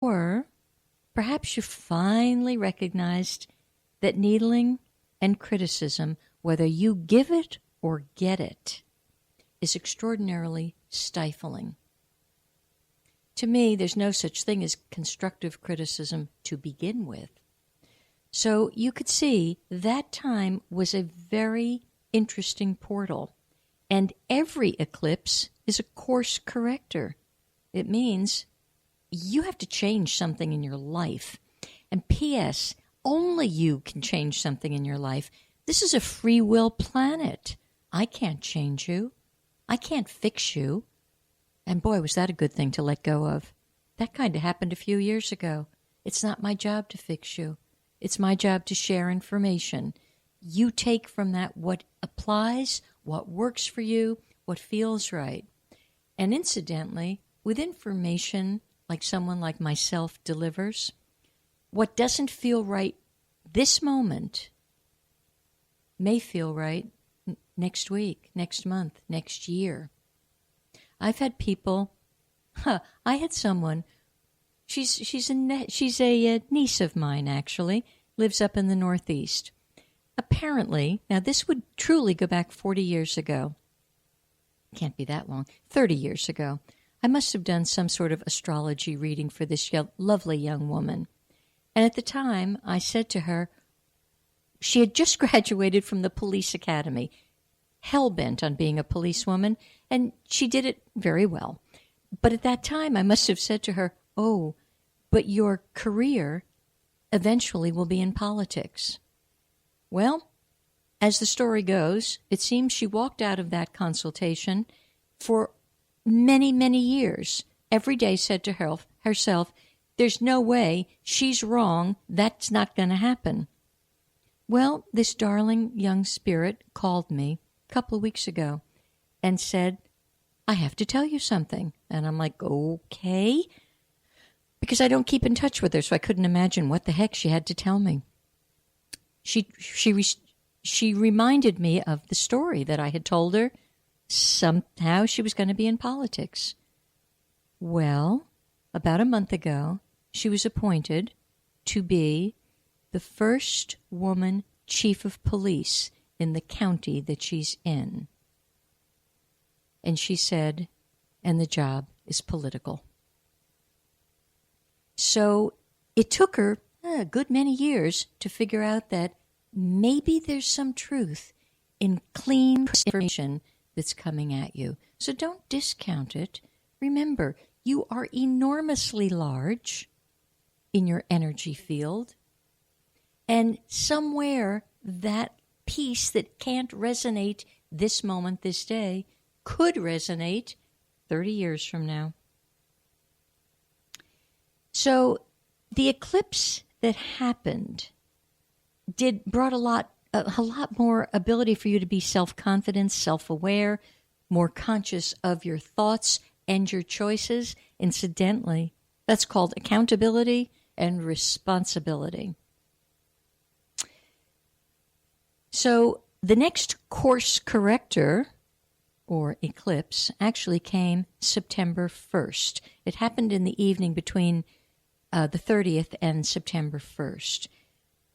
Or perhaps you finally recognized that needling and criticism, whether you give it or get it, is extraordinarily stifling. To me, there's no such thing as constructive criticism to begin with. So you could see that time was a very interesting portal. And every eclipse is a course corrector. It means you have to change something in your life. And P.S., only you can change something in your life. This is a free will planet. I can't change you. I can't fix you. And boy, was that a good thing to let go of. That kind of happened a few years ago. It's not my job to fix you. It's my job to share information. You take from that what applies, what works for you, what feels right. And incidentally, with information like someone like myself delivers, what doesn't feel right this moment may feel right next week, next month, next year. I've had people, I had someone, she's a niece of mine actually, lives up in the Northeast. Apparently, now this would truly go back 40 years ago. Can't be that long, 30 years ago. I must have done some sort of astrology reading for this lovely young woman. And at the time, I said to her, she had just graduated from the police academy, hell-bent on being a policewoman, and she did it very well. But at that time, I must have said to her, oh, but your career eventually will be in politics. Well, as the story goes, it seems she walked out of that for many, many years. Every day said to herself, there's no way, she's wrong, that's not going to happen. Well, this darling young spirit called me a couple of weeks ago and said, I have to tell you something. And I'm like, okay. Because I don't keep in touch with her, so I couldn't imagine what the heck she had to tell me. She reminded me of the story that I had told her. Somehow she was going to be in politics. Well, about a month ago, she was appointed to be the first woman chief of police in the county that she's in. And she said, and the job is political. So it took her a good many years to figure out that maybe there's some truth in clean information that's coming at you. So don't discount it. Remember, you are enormously large in your energy field. And somewhere that piece that can't resonate this moment, this day, could resonate 30 years from now. So the eclipse that happened brought a lot more ability for you to be self-confident, self-aware, more conscious of your thoughts and your choices. Incidentally, that's called accountability and responsibility. So the next course corrector, or eclipse, actually came September 1st. It happened in the evening between the 30th and September 1st.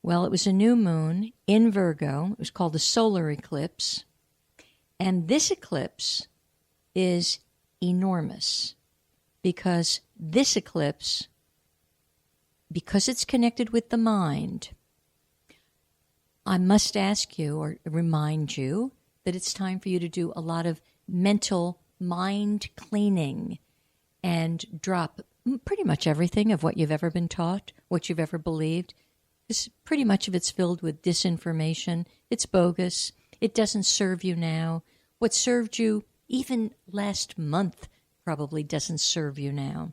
Well, it was a new moon in Virgo. It was called the solar eclipse. And this eclipse is enormous because this eclipse, because it's connected with the mind, I must ask you or remind you that it's time for you to do a lot of mental mind cleaning and drop pretty much everything of what you've ever been taught, what you've ever believed. Pretty much of it's filled with disinformation. It's bogus. It doesn't serve you now. What served you even last month probably doesn't serve you now.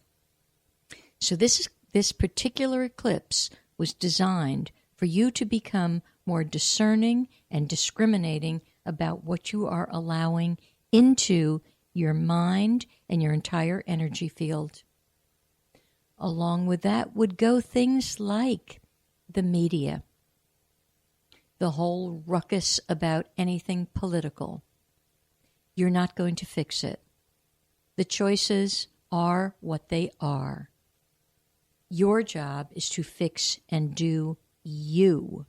So this particular eclipse was designed for you to become more discerning and discriminating about what you are allowing into your mind and your entire energy field. Along with that would go things like the media, the whole ruckus about anything political. You're not going to fix it. The choices are what they are. Your job is to fix and do you.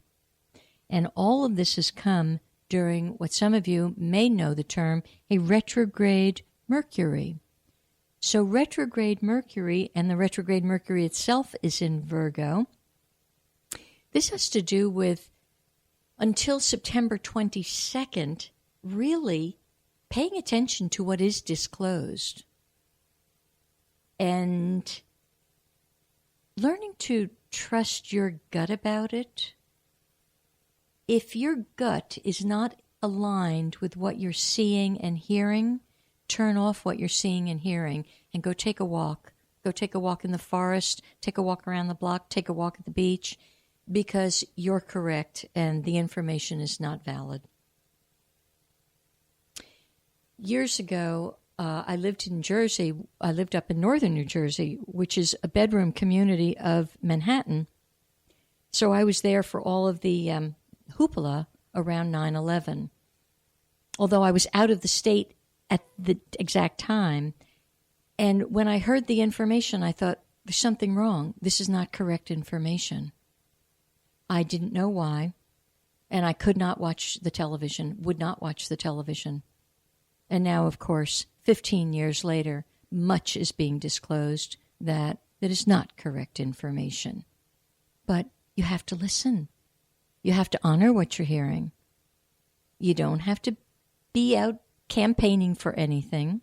And all of this has come during what some of you may know the term a retrograde Mercury. So retrograde Mercury, and the retrograde Mercury itself is in Virgo. This has to do with, until September 22nd, really paying attention to what is disclosed and learning to trust your gut about it. If your gut is not aligned with what you're seeing and hearing, turn off what you're seeing and hearing and go take a walk. Go take a walk in the forest, take a walk around the block, take a walk at the beach, because you're correct and the information is not valid. Years ago, I lived in Jersey. I lived up in northern New Jersey, which is a bedroom community of Manhattan. So I was there for all of the hoopla around 9/11. Although I was out of the state at the exact time. And when I heard the information, I thought, there's something wrong. This is not correct information. I didn't know why. And I could not watch the television, would not watch the television. And now, of course, 15 years later, much is being disclosed that is not correct information. But you have to listen. You have to honor what you're hearing. You don't have to be out campaigning for anything,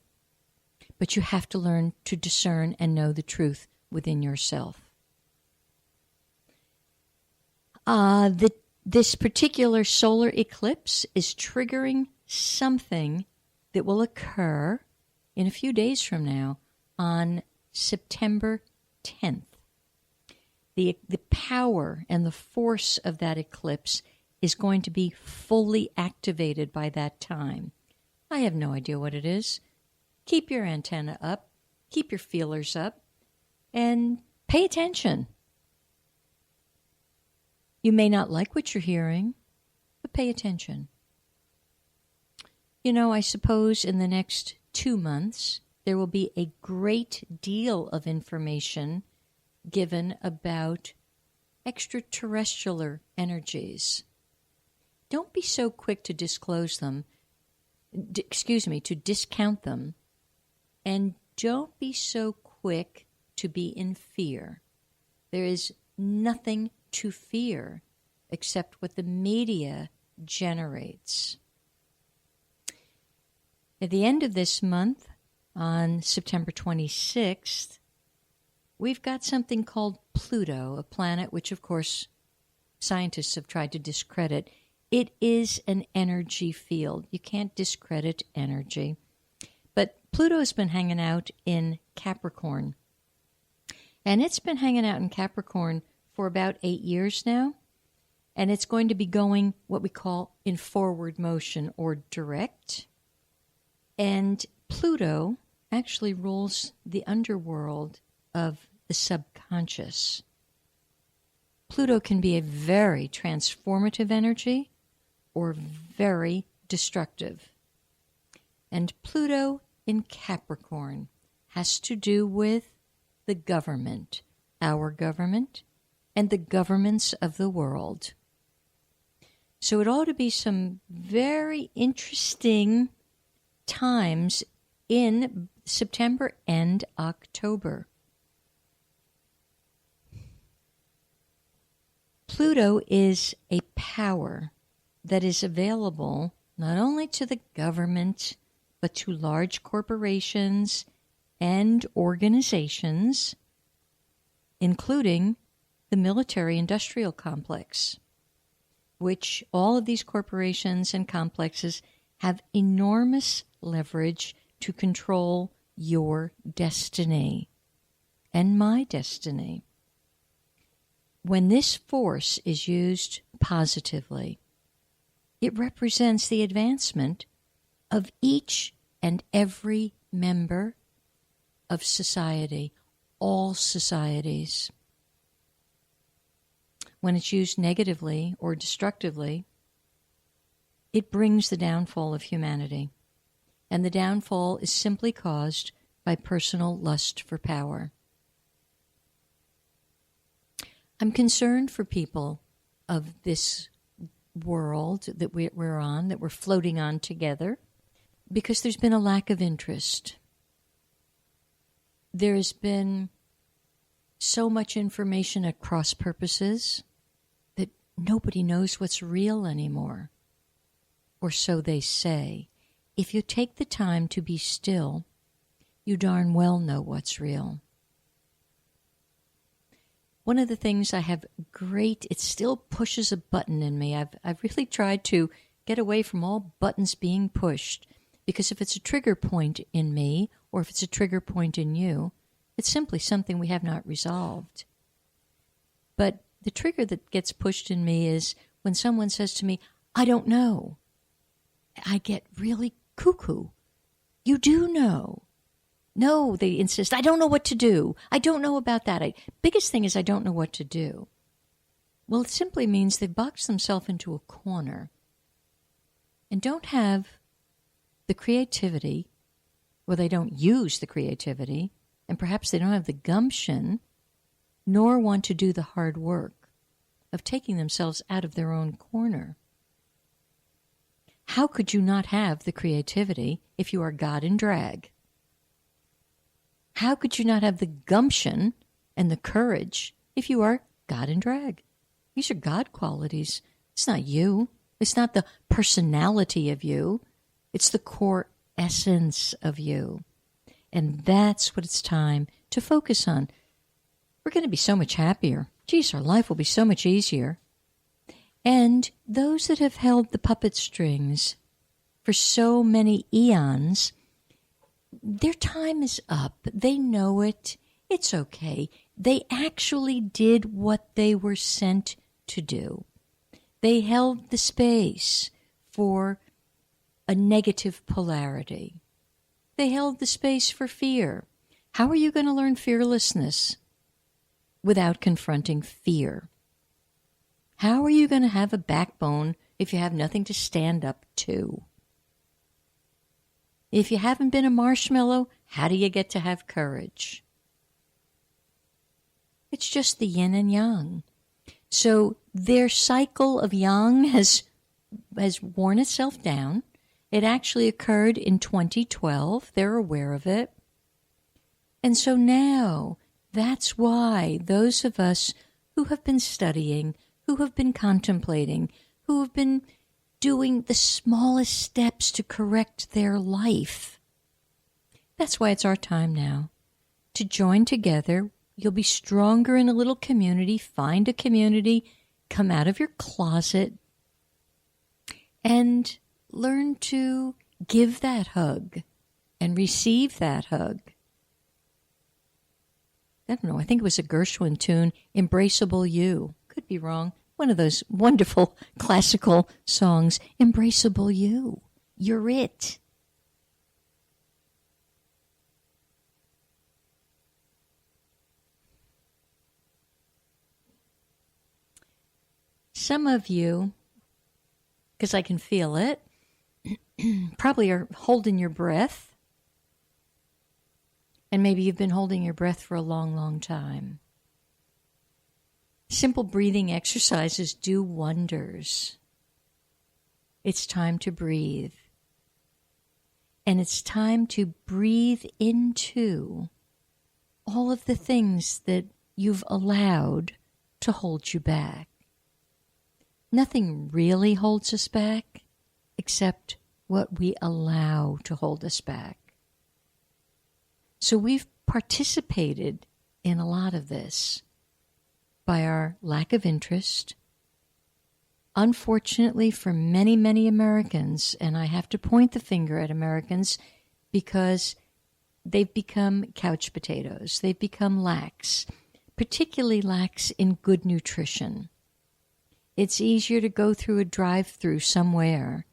but you have to learn to discern and know the truth within yourself. This particular solar eclipse is triggering something that will occur in a few days from now on September 10th. The power and the force of that eclipse is going to be fully activated by that time. I have no idea what it is. Keep your antenna up, keep your feelers up, and pay attention. You may not like what you're hearing, but pay attention. You know, I suppose in the next 2 months, there will be a great deal of information given about extraterrestrial energies. Don't be so quick to disclose them, to discount them, and don't be so quick to be in fear. There is nothing to fear except what the media generates. At the end of this month, on September 26th, we've got something called Pluto, a planet which, of course, scientists have tried to discredit. It is an energy field. You can't discredit energy. But Pluto's been hanging out in Capricorn. And it's been hanging out in Capricorn for about 8 years now. And it's going to be going what we call in forward motion or direct. And Pluto actually rules the underworld of the subconscious. Pluto can be a very transformative energy or very destructive. And Pluto in Capricorn has to do with the government, our government, and the governments of the world. So it ought to be some very interesting times in September and October. Pluto is a power that is available not only to the government, but to large corporations and organizations, including the military-industrial complex, which all of these corporations and complexes have enormous leverage to control your destiny and my destiny. When this force is used positively, it represents the advancement of each and every member of society, all societies. When it's used negatively or destructively, it brings the downfall of humanity. And the downfall is simply caused by personal lust for power. I'm concerned for people of this world that we're on, that we're floating on together, because there's been a lack of interest. There's been so much information at cross purposes that nobody knows what's real anymore, or so they say. If you take the time to be still, you darn well know what's real. One of the things I have it still pushes a button in me. I've really tried to get away from all buttons being pushed, because if it's a trigger point in me, or if it's a trigger point in you, it's simply something we have not resolved. But the trigger that gets pushed in me is when someone says to me, I don't know. I get really cuckoo. You do know. No, they insist, I don't know what to do. I don't know about that. Biggest thing is I don't know what to do. Well, it simply means they've boxed themselves into a corner and don't have the creativity, or they don't use the creativity, and perhaps they don't have the gumption, nor want to do the hard work of taking themselves out of their own corner. How could you not have the creativity if you are God in drag? How could you not have the gumption and the courage if you are God in drag? These are God qualities. It's not you. It's not the personality of you. It's the core essence of you. And that's what it's time to focus on. We're going to be so much happier. Geez, our life will be so much easier. And those that have held the puppet strings for so many eons, their time is up. They know it. It's okay. They actually did what they were sent to do. They held the space for a negative polarity. They held the space for fear. How are you going to learn fearlessness without confronting fear? How are you going to have a backbone if you have nothing to stand up to? If you haven't been a marshmallow, how do you get to have courage? It's just the yin and yang. So their cycle of yang has worn itself down. It actually occurred in 2012. They're aware of it. And so now, that's why those of us who have been studying, who have been contemplating, who have been doing the smallest steps to correct their life, that's why it's our time now to join together. You'll be stronger in a little community. Find a community. Come out of your closet and learn to give that hug and receive that hug. I don't know, I think it was a Gershwin tune, Embraceable You. Could be wrong. One of those wonderful classical songs, Embraceable You. You're it. Some of you, because I can feel it, probably are holding your breath. And maybe you've been holding your breath for a long, long time. Simple breathing exercises do wonders. It's time to breathe. And it's time to breathe into all of the things that you've allowed to hold you back. Nothing really holds us back except what we allow to hold us back. So we've participated in a lot of this by our lack of interest. Unfortunately for many, many Americans, and I have to point the finger at Americans because they've become couch potatoes. They've become lax, particularly lax in good nutrition. It's easier to go through a drive-through somewhere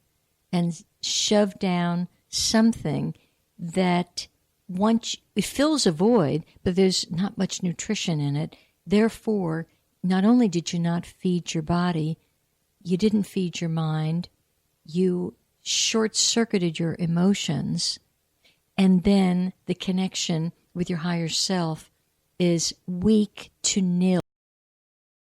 and shove down something that it fills a void, but there's not much nutrition in it. Therefore, not only did you not feed your body, you didn't feed your mind, you short-circuited your emotions, and then the connection with your higher self is weak to nil.